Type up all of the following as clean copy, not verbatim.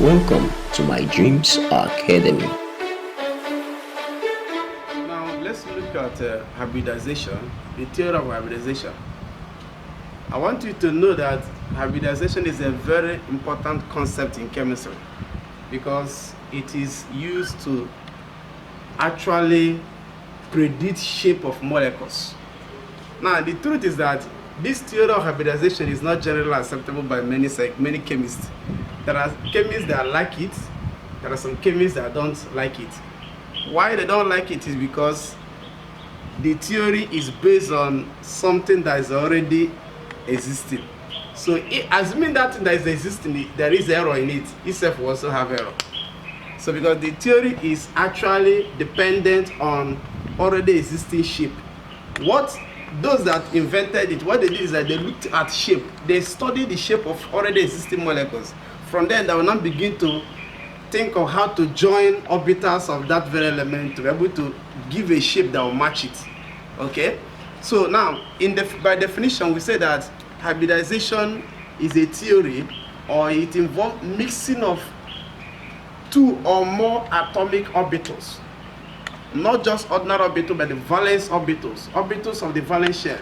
Welcome to Mydreamsacademy. Now let's look at hybridization, the theory of hybridization. I want you to know that hybridization is a very important concept in chemistry because it is used to actually predict shape of molecules. Now the truth is that this theory of hybridization is not generally acceptable by many chemists. There are chemists that like it, there are some chemists that don't like it. Why they don't like it is because the theory is based on something that is already existing. So assuming that thing that is existing, there is error in it, itself will also have error. So because the theory is actually dependent on already existing shape. What those that invented it, what they did is that they looked at shape. They studied the shape of already existing molecules. From then, they will now begin to think of how to join orbitals of that very element to be able to give a shape that will match it. Okay? So now, by definition, we say that hybridization is a theory, or it involves mixing of two or more atomic orbitals. Not just ordinary orbitals, but the valence orbitals of the valence shell.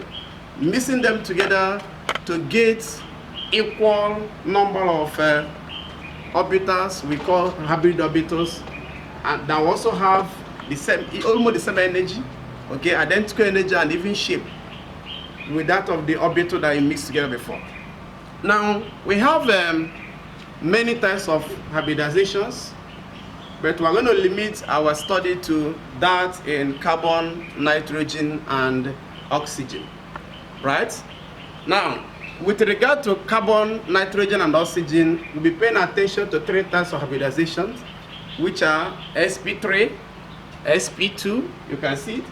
Mixing them together to get equal number of orbitals we call hybrid orbitals, and that also have the same, almost the same energy, okay, identical energy and even shape with that of the orbital that you mixed together before. Now we have many types of hybridizations, but we're going to limit our study to that in carbon, nitrogen, and oxygen, right? Now, with regard to carbon, nitrogen, and oxygen, we'll be paying attention to three types of hybridizations, which are sp3, sp2, you can see it,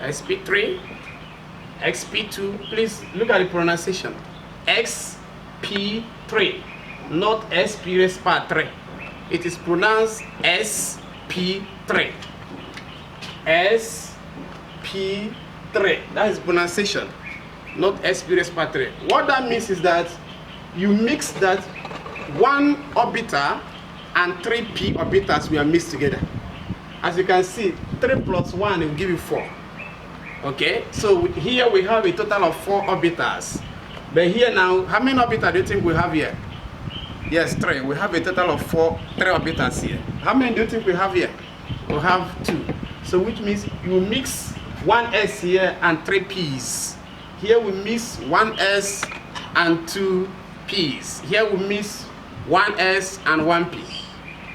sp3, xp2, please look at the pronunciation, xp3, not sp raised power 3. It is pronounced sp3, sp3, that is pronunciation, not sp raised power 3. What that means is that you mix that one orbital and 3p orbitals we are mixed together. As you can see, 3 plus 1 will give you 4. Okay, so here we have a total of 4 orbitals. But here now, how many orbitals do you think we have here? Yes, 3. We have a total of 3 orbitals here. How many do you think we have here? We have 2. So which means you mix 1s here and 3 p's. Here we mix 1s and 2 p's. Here we mix 1s and 1 p.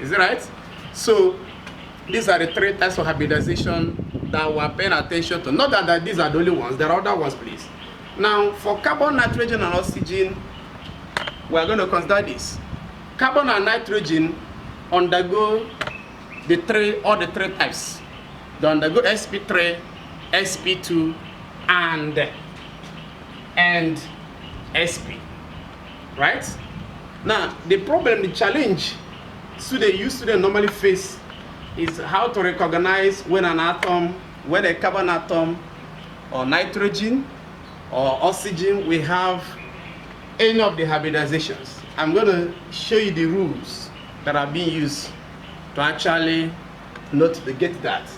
Is it right? So these are the 3 types of hybridization that we're paying attention to. Not that these are the only ones, there are other ones, please. Now, for carbon, nitrogen, and oxygen, we're going to consider this. Carbon and nitrogen undergo all the 3 types. They undergo sp3, sp2, and sp. Right? Now, the problem, the challenge students normally face is how to recognize when a carbon atom or nitrogen or oxygen we have any of the hybridizations. I'm going to show you the rules that are being used to actually get that.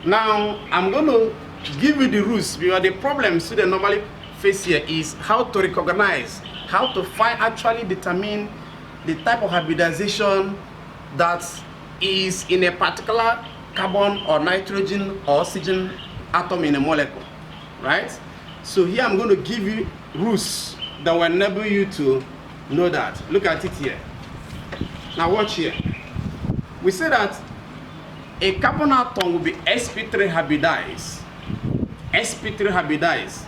Now I'm going to give you the rules, because the problem students normally face here is how to recognize, how to actually determine the type of hybridization that is in a particular carbon or nitrogen or oxygen atom in a molecule, right? So here I'm going to give you rules that will enable you to know that. Look at it here. Now watch here. We say that a carbon atom will be sp3 hybridized. sp3 hybridized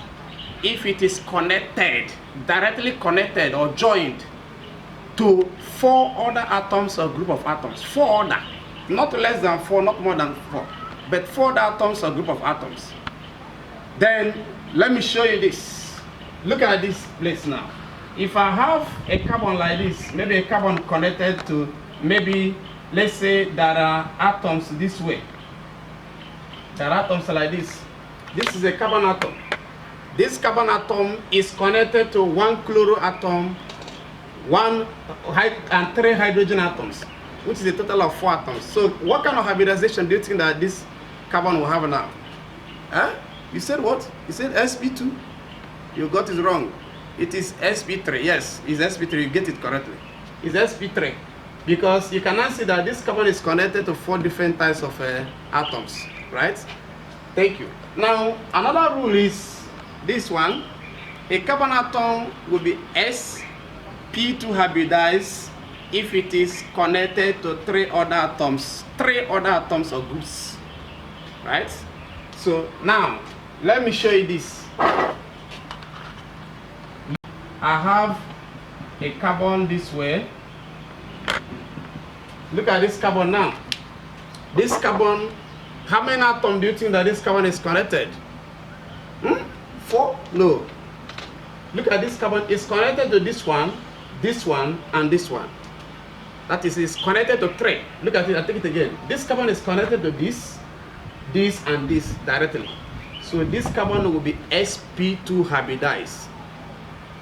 if it is connected, directly connected or joined to 4 other atoms or group of atoms. 4 other, not less than 4, not more than 4, but 4 other atoms or group of atoms. Then let me show you this. Look at this place now. If I have a carbon like this, maybe a carbon connected to, maybe let's say there are atoms this way. There are atoms like this. This is a carbon atom. This carbon atom is connected to 1 chloro atom, and 3 hydrogen atoms, which is a total of 4 atoms. So what kind of hybridization do you think that this carbon will have now? Huh? You said what? You said sp2. You got it wrong. It is sp3. Yes, it's sp3. You get it correctly. It's sp3 because you cannot see that this carbon is connected to 4 different types of atoms, right? Thank you. Now another rule is this one. A carbon atom will be sp2 hybridized if it is connected to 3 other atoms or groups, right? So now let me show you this. I have a carbon this way. Look at this carbon now. This carbon, how many atoms do you think that this carbon is connected? 4? No. Look at this carbon. It's connected to this one, and this one. That is, it's connected to 3. Look at it. I take it again. This carbon is connected to this, and this directly. So this carbon will be sp2 hybridized.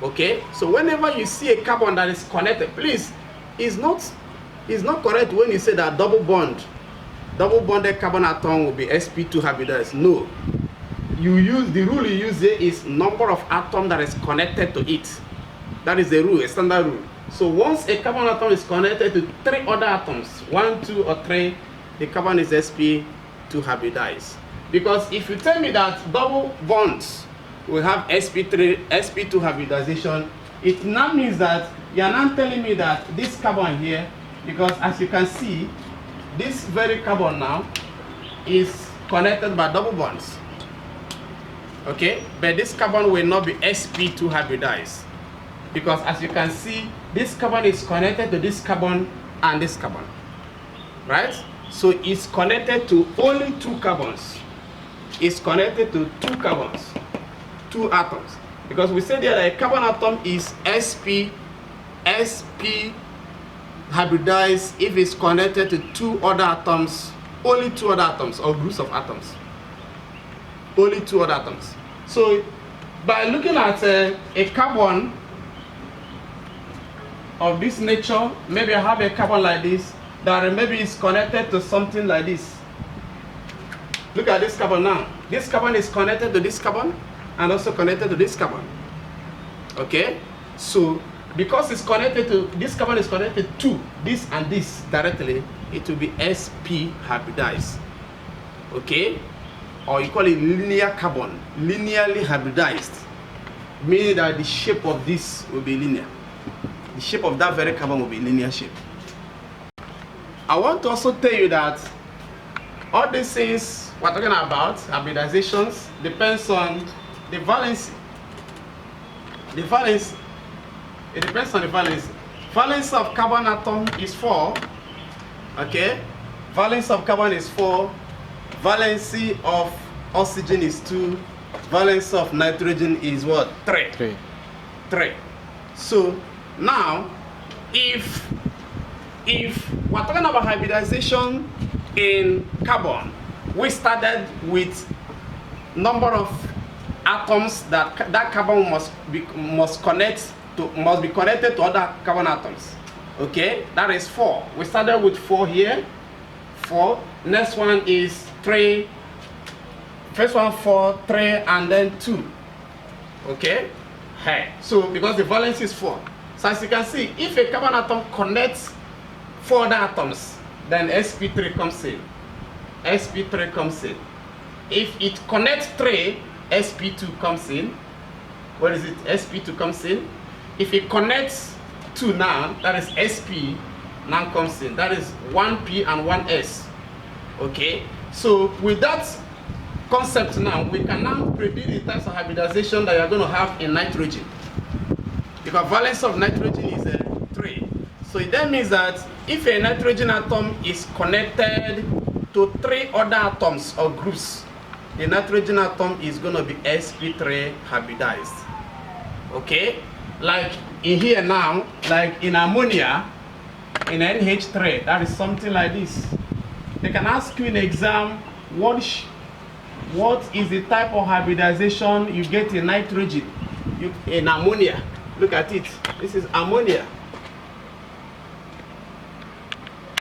Okay. So whenever you see a carbon that is connected, please, it's not correct when you say that double bonded carbon atom will be sp2 hybridized. No. The rule you use here is number of atoms that is connected to it. That is the rule, a standard rule. So once a carbon atom is connected to 3 other atoms, 1, 2, or 3, the carbon is sp2 hybridized. Because if you tell me that double bonds will have sp2 hybridization, it now means that you are not telling me that this carbon here, because as you can see, this very carbon now is connected by double bonds. Okay, but this carbon will not be sp2 hybridized, because as you can see, this carbon is connected to this carbon and this carbon, right? So it's connected to only 2 carbons. It's connected to 2 carbons, 2 atoms, because we said that a carbon atom is sp hybridized if it's connected to 2 other atoms, only 2 other atoms or groups of atoms, only 2 other atoms. So by looking at a carbon of this nature, maybe I have a carbon like this that maybe is connected to something like this. Look at this carbon now. This carbon is connected to this carbon and also connected to this carbon. Okay, so because it's connected to this carbon is connected to this and this directly, it will be sp hybridized. Okay, or you call it linear carbon, linearly hybridized, meaning that the shape of this will be linear. The shape of that very carbon will be linear shape. I want to also tell you that all these things we're talking about, hybridizations, depends on the valency. The valency. It depends on the valency. Valence of carbon atom is 4. Okay? Valence of carbon is 4. Valency of oxygen is 2. Valence of nitrogen is what? 3. 3. So now, if we're talking about hybridization in carbon, we started with number of atoms that carbon must be connected to other carbon atoms. Okay, that is 4. We started with 4 here. 4. Next one is 3. First one 4, 3, and then 2. Okay. Hey. So because the valence is 4. So as you can see, if a carbon atom connects 4 other atoms, then sp3 comes in. sp3 comes in. If it connects 3, sp2 comes in. What is it? sp2 comes in. If it connects 2 now, that is sp now comes in. That is 1p and 1s. Okay. So with that concept now, we can now predict the types of hybridization that you are going to have in nitrogen. Because valence of nitrogen is 3. So it then means that if a nitrogen atom is connected to 3 other atoms or groups, the nitrogen atom is going to be sp3 hybridized. Okay? Like in here now, like in ammonia, in NH3, that is something like this. They can ask you in the exam, what is the type of hybridization you get in nitrogen, in ammonia? Look at it. This is ammonia.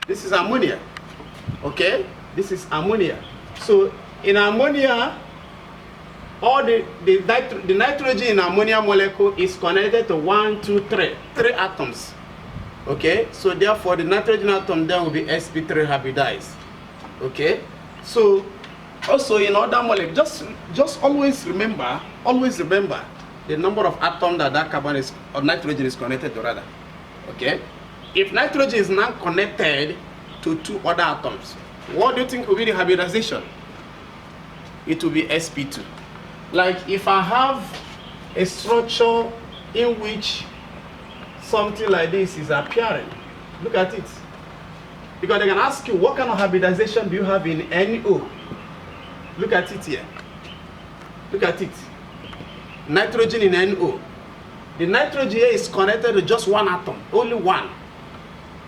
This is ammonia. Okay, this is ammonia. So in ammonia, all the nitrogen in ammonia molecule is connected to 1, 2, 3 atoms. Okay, so therefore the nitrogen atom then will be sp3 hybridized. Okay, so also in other molecules, just always remember the number of atoms that carbon is, or nitrogen is connected to, rather. Okay, if nitrogen is now connected to 2 other atoms, what do you think will be the hybridization? It will be sp2. Like if I have a structure in which something like this is appearing, look at it. Because they can ask you, what kind of hybridization do you have in NO? Look at it here. Look at it. Nitrogen in NO. The nitrogen here is connected to just 1 atom, only 1.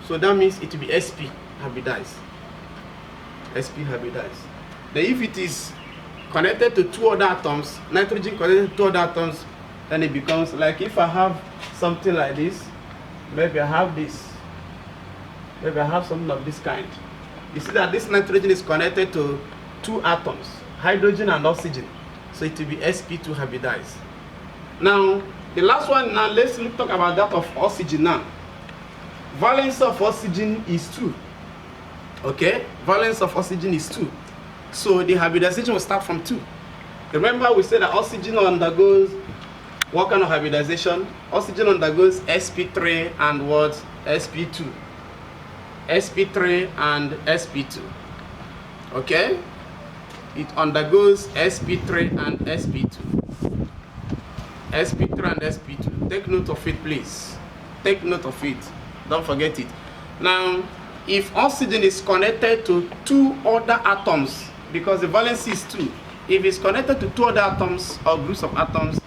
So that means it will be sp hybridized. sp hybridized. Then if it is connected to 2 other atoms, nitrogen connected to 2 other atoms, then it becomes like if I have something like this, maybe I have this, maybe I have something of this kind. You see that this nitrogen is connected to 2 atoms, hydrogen and oxygen, so it will be sp2 hybridized. Now the last one, now let's talk about that of oxygen now. Valence of oxygen is 2. Okay, valence of oxygen is 2. So the hybridization will start from 2. Remember we said that oxygen undergoes what kind of hybridization? Oxygen undergoes sp3 and what? sp2. sp3 and sp2. Okay? It undergoes sp3 and sp2. sp3 and sp2. Take note of it, please. Take note of it. Don't forget it. Now, if oxygen is connected to 2 other atoms, because the valency is 2, if it's connected to 2 other atoms or groups of atoms,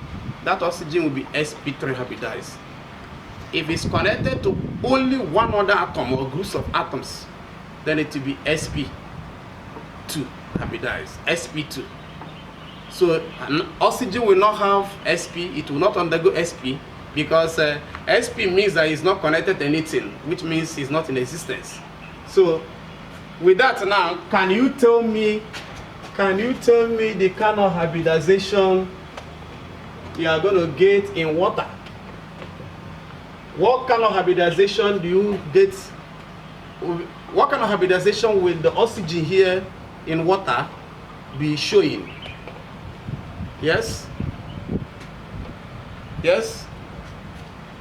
that oxygen will be sp3 hybridized. If it's connected to only 1 other atom or groups of atoms, then it will be sp2 hybridized. sp2. So oxygen will not have sp, it will not undergo sp, because sp means that it's not connected to anything, which means it's not in existence. So with that now, can you tell me the kind of hybridization you are going to get in water? What kind of hybridization do you get? What kind of hybridization will the oxygen here in water be showing? Yes? Yes?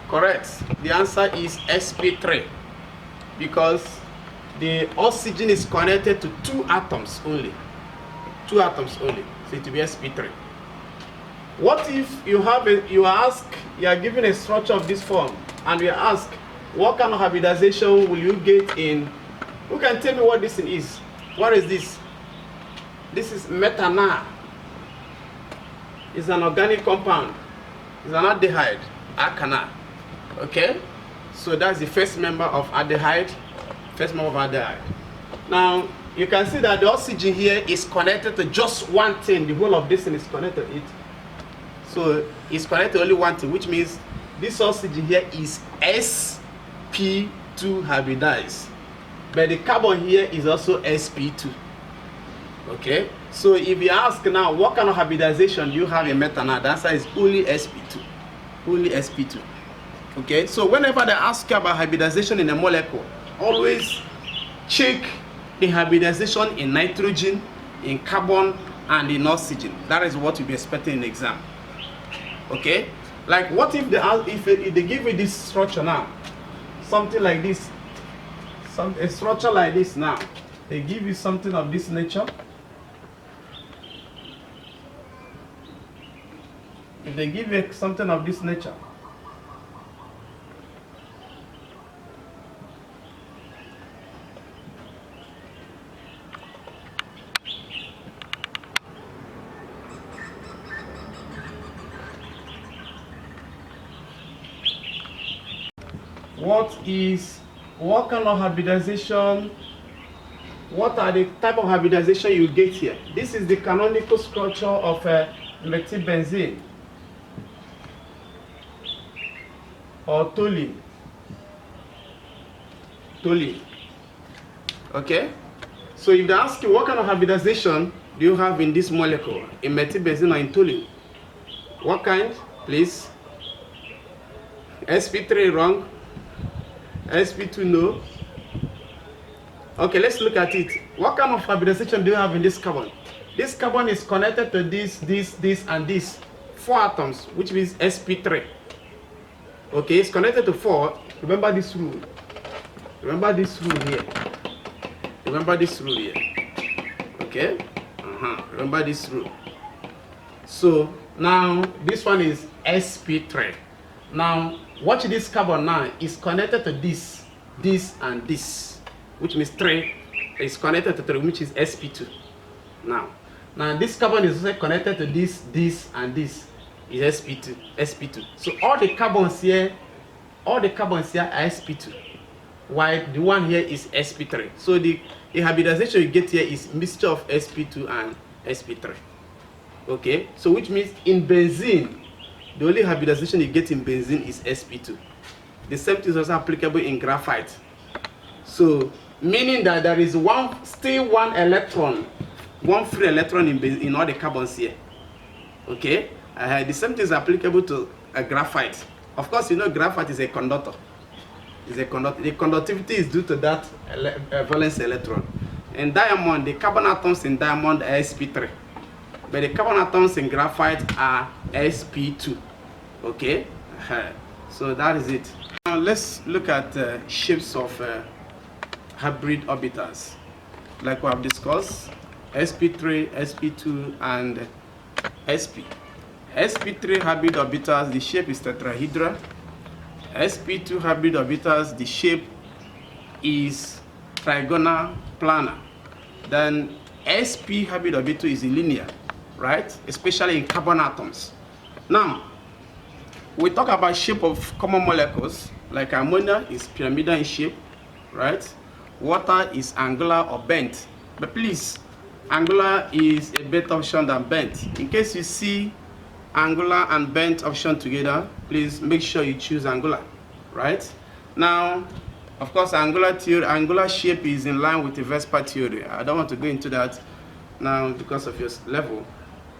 Correct. The answer is sp3, because the oxygen is connected to 2 atoms only. 2 atoms only. So it will be sp3. What if you have you are given a structure of this form, and we ask, what kind of hybridization will you get in? Who can tell me what this is? What is this? This is methanol. It's an organic compound. It's an aldehyde, alkana. Okay? So that's the first member of aldehyde. First member of aldehyde. Now, you can see that the oxygen here is connected to just 1 thing. The whole of this thing is connected to it. So it's connected to only 1 thing, which means this oxygen here is sp2 hybridized. But the carbon here is also sp2. Okay? So if you ask now, what kind of hybridization do you have in methanol? The answer is only sp2. Only sp2. Okay? So whenever they ask you about hybridization in a molecule, always check the hybridization in nitrogen, in carbon, and in oxygen. That is what you'll be expecting in the exam. Okay? Like what if they give you this structure now? Something like this. A structure like this now. They give you something of this nature. If they give you something of this nature, what kind of hybridization, what are the type of hybridization you get here? This is the canonical structure of methylbenzene or toluene. Okay, so if they ask you what kind of hybridization do you have in this molecule, in methylbenzene or in toluene, what kind, please? sp3 wrong, sp2 no. Okay, let's look at it. What kind of hybridization do you have in this carbon? This carbon is connected to this, and this. 4 atoms, which means sp3. Okay, it's connected to 4. Remember this rule. Remember this rule here. Remember this rule here. Okay? Remember this rule. So, now, this one is sp3. Now, watch this carbon now. Is connected to this, and this. Which means 3 is connected to 3, which is sp2. Now this carbon is also connected to this, and this is sp2. So all the carbons here are sp2, while the one here is sp3. So the hybridization you get here is mixture of sp2 and sp3. Okay, so which means in benzene, the only hybridization you get in benzene is sp2. The same thing is also applicable in graphite. So meaning that there is still one electron, one free electron in all the carbons here. Okay, the same thing is applicable to a graphite. Of course, you know graphite is a conductor. The conductivity is due to that valence electron. In diamond, the carbon atoms in diamond are sp3, but the carbon atoms in graphite are sp2. Okay, so that is it. Now let's look at shapes of hybrid orbitals, like we have discussed, sp3, sp2, and sp. sp3 hybrid orbitals, the shape is tetrahedral. sp2 hybrid orbitals, the shape is trigonal planar. Then sp hybrid orbital is linear, right? Especially in carbon atoms. Now, we talk about shape of common molecules, like ammonia is pyramidal in shape, right? Water is angular or bent, but please, angular is a better option than bent. In case you see angular and bent option together, please make sure you choose angular, right? Now, of course, angular shape is in line with the Vespa theory. I don't want to go into that now because of your level.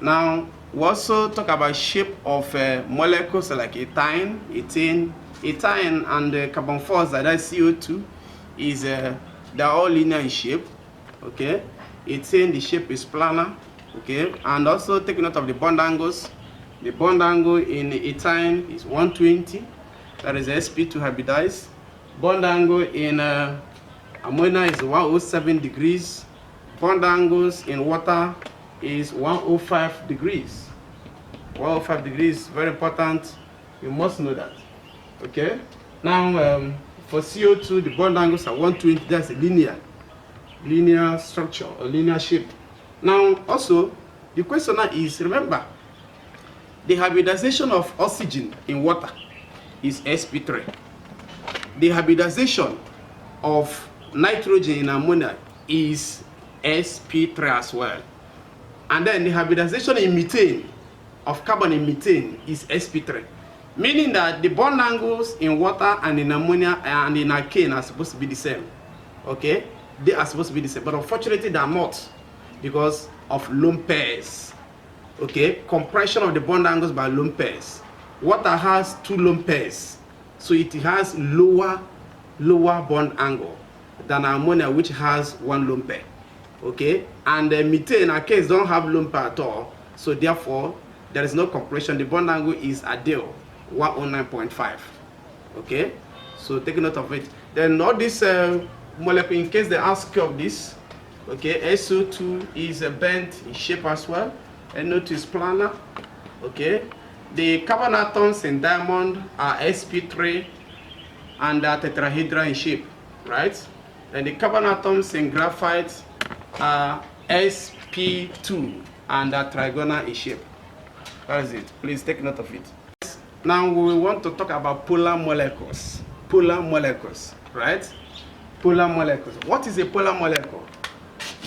Now, we also talk about shape of molecules like ethane, and the carbon 4, that is CO2, is they're all linear in shape. Okay, ethane, the shape is planar. Okay, and also take note of the bond angles. The bond angle in ethane is 120, that is sp2 hybridized. Bond angle in ammonia is 107 degrees. Bond angles in water is 105 degrees. 105 degrees, very important. You must know that. Okay. Now, for CO2, the bond angles are 120. That's a linear structure or linear shape. Now, also, the question now is, remember, the hybridization of oxygen in water is sp3. The hybridization of nitrogen in ammonia is sp3 as well. And then the hybridization in methane, of carbon in methane, is sp3. Meaning that the bond angles in water and in ammonia and in alkane are supposed to be the same. Okay? They are supposed to be the same. But unfortunately, they are not because of lone pairs. Okay? Compression of the bond angles by lone pairs. Water has 2 lone pairs. So it has lower bond angle than ammonia, which has 1 lone pair. Okay? And methane, alkanes don't have lone pair at all. So therefore, there is no compression. The bond angle is ideal. 109.5. Okay, so take note of it. Then all this molecule, in case they ask you of this, okay, SO2 is bent in shape as well. NO2 is planar. Okay, the carbon atoms in diamond are sp3 and are tetrahedral in shape, right? And the carbon atoms in graphite are sp2 and are trigonal in shape. That is it. Please take note of it. Now we want to talk about polar molecules. Polar molecules, right? Polar molecules. What is a polar molecule?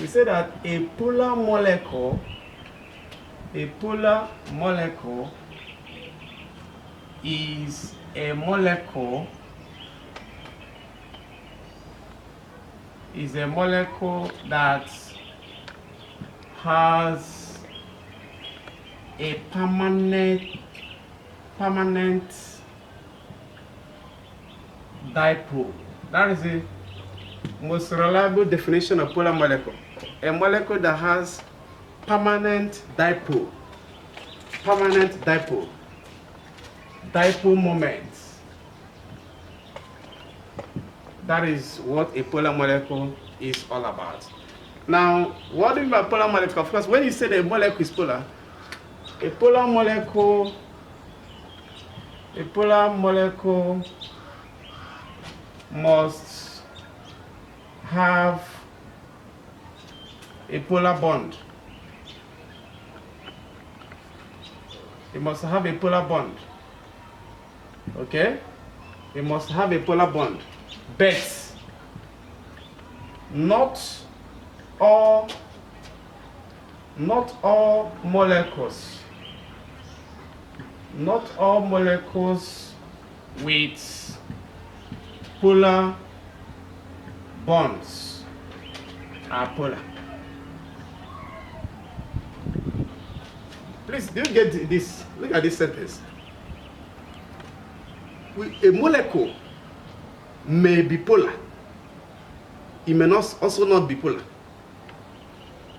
We say that a polar molecule is a molecule is a molecule that has a permanent dipole. That is the most reliable definition of polar molecule. A molecule that has permanent dipole moment. That is what a polar molecule is all about. Now, what do you mean by polar molecule? Of course, when you say the molecule is polar, a polar molecule must have a polar bond. It must have a polar bond. Okay? It must have a polar bond. But not all molecules with polar bonds are polar. Please, do you get this? Look at this sentence. A molecule may be polar. It may not, also not be polar.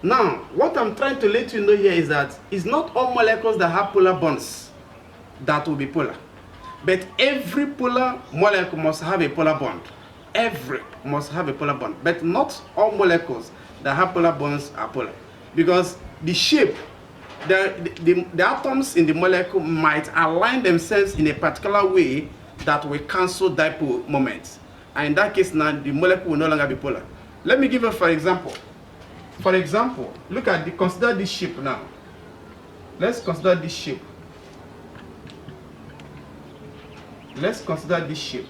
Now, what I'm trying to let you know here is that it's not all molecules that have polar bonds that will be polar. But every polar molecule must have a polar bond. Every must have a polar bond. But not all molecules that have polar bonds are polar. Because the shape, the atoms in the molecule might align themselves in a particular way that will cancel dipole moments. And in that case now, the molecule will no longer be polar. Let me give you for example. For example, consider this shape now. Let's consider this shape. Let's consider this shape.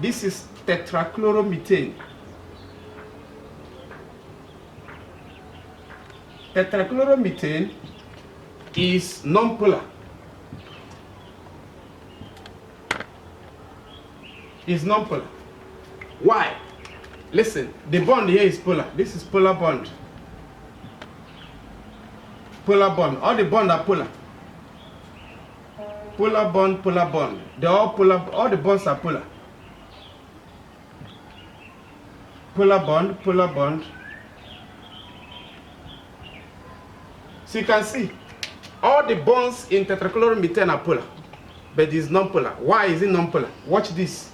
This is tetrachloromethane. Tetrachloromethane is non-polar. Is non-polar. Why? Listen, the bond here is polar. This is polar bond. Polar bond. All the bonds are polar. Polar bond, polar bond. They're all polar. All the bonds are polar. Polar bond, polar bond. So you can see, all the bonds in tetrachloromethane are polar, but it's non-polar. Why is it non-polar? Watch this.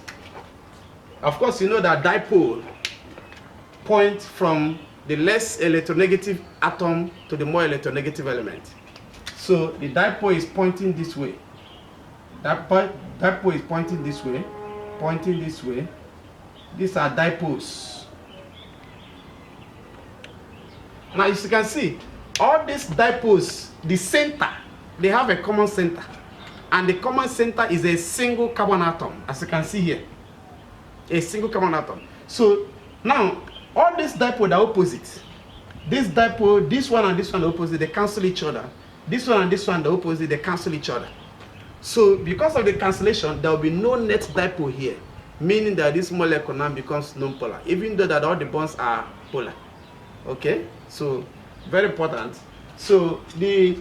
Of course, you know that dipole points from the less electronegative atom to the more electronegative element. So the dipole is pointing this way. Dipole is pointing this way, pointing this way. These are dipoles. Now, as you can see, all these dipoles, the center, they have a common center. And the common center is a single carbon atom, as you can see here. A single carbon atom. So now, all these dipoles are opposite. This dipole, this one and this one are opposite, they cancel each other. This one and this one are opposite, they cancel each other. So because of the cancellation, there will be no net dipole here, meaning that this molecule now becomes non-polar, even though that all the bonds are polar. Okay, so very important. So the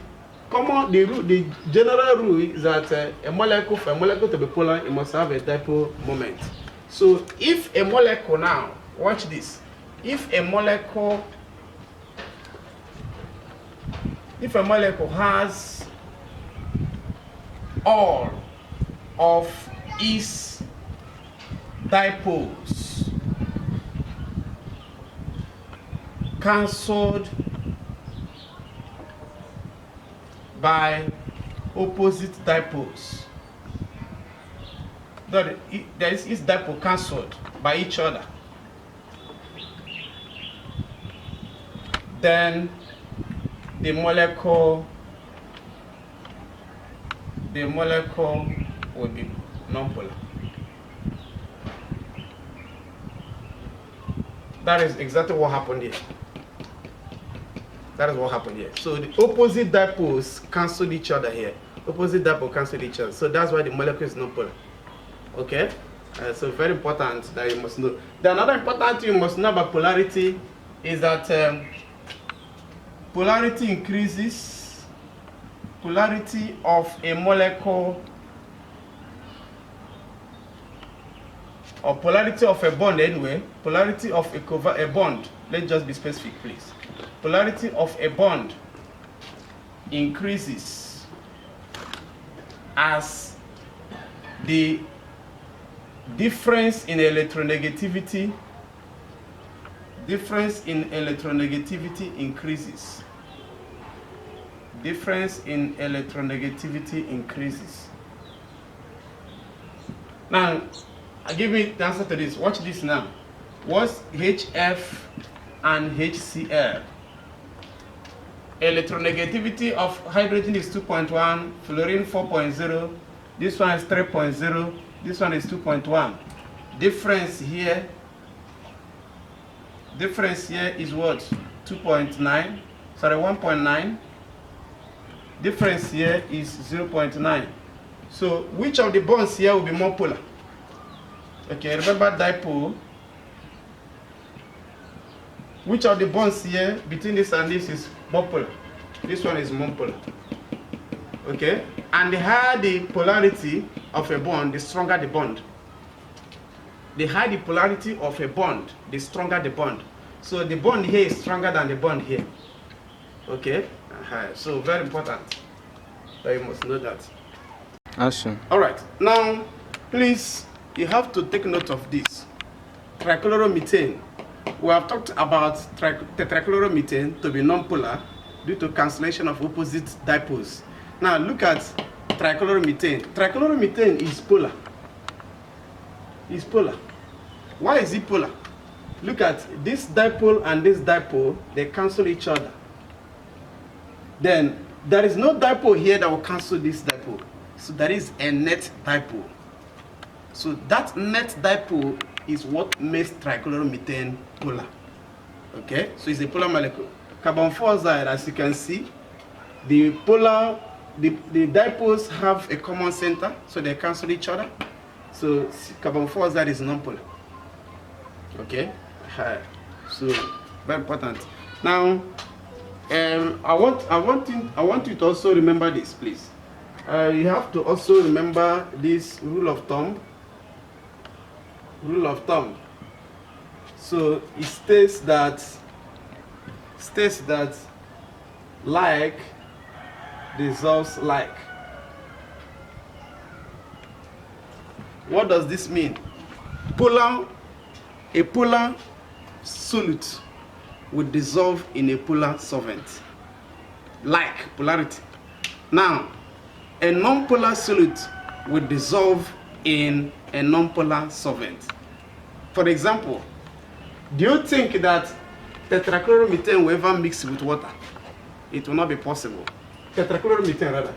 general rule is that for a molecule to be polar, it must have a dipole moment. So if a molecule now, watch this, if a molecule has all of its dipoles cancelled by opposite dipoles, there is its dipole cancelled by each other, then the molecule will be non-polar. That is exactly what happened here. That is what happened here. So the opposite dipoles cancel each other here. Opposite dipole cancel each other. So that's why the molecule is non-polar. Okay? So very important that you must know. The another important thing you must know about polarity is that polarity increases. Polarity of a molecule or polarity of a bond anyway. Polarity of a bond. Let's just be specific, please. Polarity of a bond increases as the difference in electronegativity increases. Difference in electronegativity increases. Now, give me the answer to this. Watch this now. What's HF and HCl? Electronegativity of hydrogen is 2.1, fluorine 4.0, this one is 3.0, this one is 2.1. Difference here is what? 2.9, sorry, 1.9. Difference here is 0.9. So which of the bonds here will be more polar? Okay, remember dipole. Which of the bonds here between this and this is more polar? This one is more polar. Okay, and the higher the polarity of a bond, the stronger the bond. The higher the polarity of a bond, the stronger the bond. So the bond here is stronger than the bond here. Okay, so very important. So you must know that. Awesome. All right, now please, you have to take note of this. Trichloromethane. We have talked about tetrachloromethane to be non-polar due to cancellation of opposite dipoles. Now look at trichloromethane. Trichloromethane is polar. It's polar. Why is it polar? Look at this dipole and this dipole, they cancel each other. Then there is no dipole here that will cancel this dipole. So there is a net dipole. So that net dipole is what makes trichloromethane polar. Okay, so it's a polar molecule. Carbon 4 side, as you can see, the dipoles have a common center, so they cancel each other. So carbon 4 side is non-polar. Okay, so very important. Now, I want you to also remember this, please. You have to also remember this rule of thumb. So it states that like dissolves like. What does this mean? A polar solute would dissolve in a polar solvent. Like polarity. Now, a non-polar solute would dissolve in a non-polar solvent. For example, do you think that tetrachloromethane will ever mix with water? It will not be possible. Tetrachloromethane rather.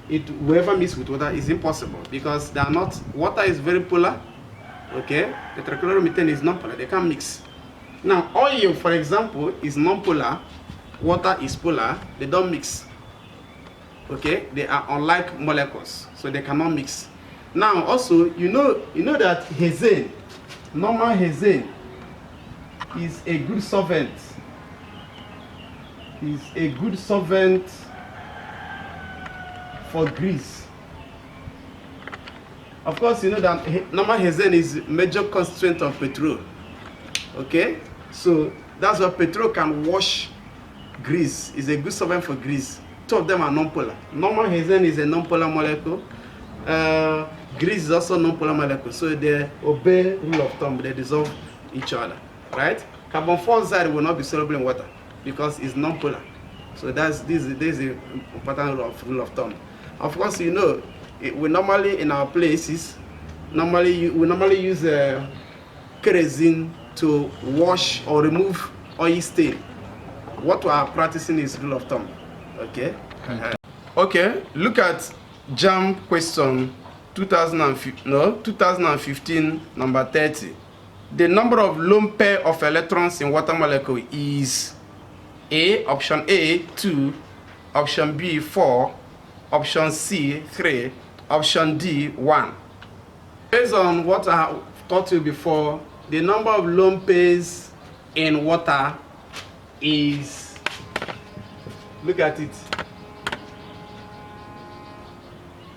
It will ever mix with water is impossible because they are not. Water is very polar. Okay, tetrachloromethane is non-polar. They can't mix. Now, oil, for example, is non-polar. Water is polar. They don't mix. Okay, they are unlike molecules, so they cannot mix. Now, also, you know that hexane, normal hexane, is a good solvent. Is a good solvent for grease. Of course, you know that normal hexane is major constituent of petrol. Okay, so that's why petrol can wash grease. Is a good solvent for grease. Two of them are non-polar. Normal hexane is a non-polar molecule. Grease is also non-polar molecule. So they obey rule of thumb. They dissolve each other, right? Carbon 4 side will not be soluble in water because it's non-polar. So this is the important rule of thumb. Of course, you know, we normally in our places we normally use kerosene to wash or remove oil stain. What we are practicing is rule of thumb. Okay. Okay. Look at JAM question 2015 number 30. The number of lone pair of electrons in water molecule is option A 2, option B 4, option C 3, option D 1. Based on what I taught you before, the number of lone pairs in water is, look at it,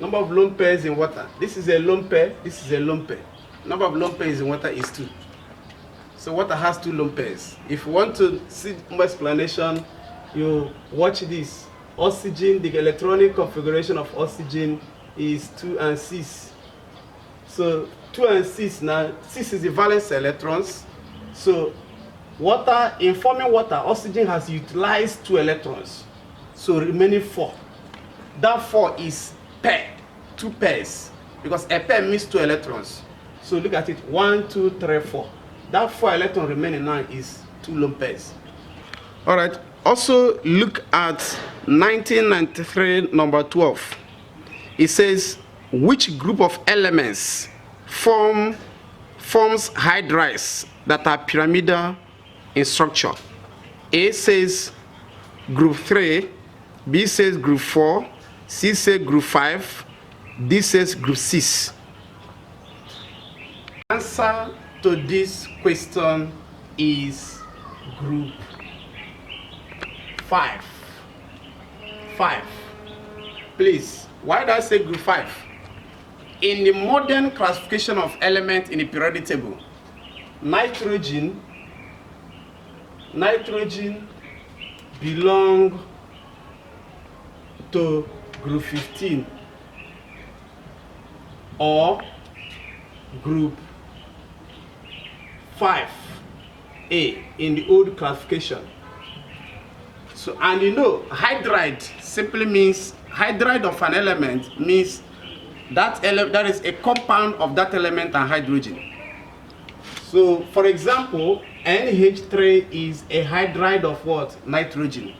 number of lone pairs in water. This is a lone pair, this is a lone pair. Number of lone pairs in water is 2. So water has 2 lone pairs. If you want to see more explanation, you watch this. Oxygen, the electronic configuration of oxygen is 2 and 6. So 2 and 6 now, 6 is the valence electrons. So water, in forming water, oxygen has utilized 2 electrons. So remaining 4. That 4 is pair, 2 pairs. Because a pair means 2 electrons. So look at it, 1, 2, 3, 4. That 4 electron remaining now is 2 lone pairs. All right, also look at 1993 number 12. It says, which group of elements forms hydrides that are pyramidal in structure? A says group 3, B says group 4, C says group 5, D says group 6. Answer to this question is group 5. 5. Please, why do I say group 5? In the modern classification of elements in the periodic table, nitrogen belong to group 15 or group 5A in the old classification. So, and you know, hydride simply means, hydride of an element means that is a compound of that element and hydrogen. So, for example, NH3 is a hydride of what? Nitrogen.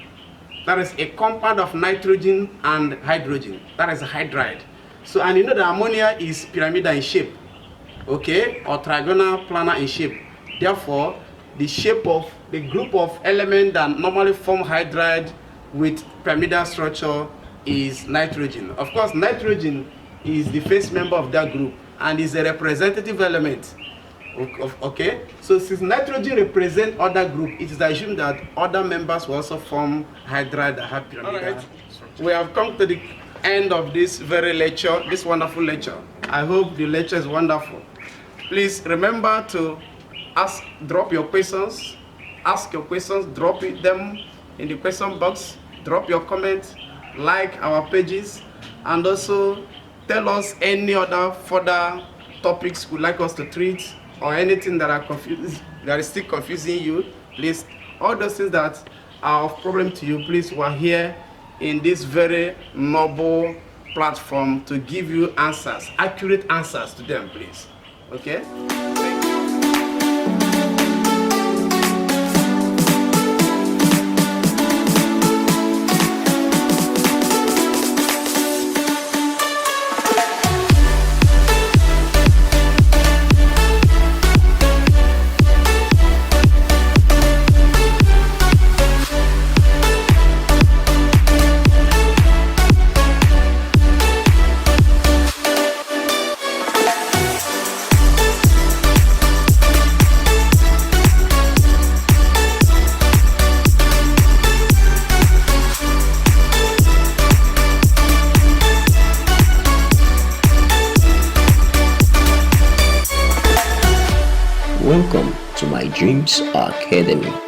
That is a compound of nitrogen and hydrogen. That is a hydride. So, and you know the ammonia is pyramidal in shape, okay, or trigonal planar in shape. Therefore, the shape of the group of elements that normally form hydride with pyramidal structure is nitrogen. Of course, nitrogen is the first member of that group and is a representative element. Okay, so since nitrogen represents other group, it is assumed that other members will also form hydride that have pyramidal. Right. We have come to the end of this very lecture, this wonderful lecture. I hope the lecture is wonderful. Please remember to drop your questions, ask your questions, drop them in the question box, drop your comments, like our pages, and also tell us any other further topics you'd like us to treat, or anything that is still confusing you. Please, all those things that are of problem to you, please, we're here in this very noble platform to give you answers, accurate answers to them, please. Okay? Welcome to Mydreamsacademy.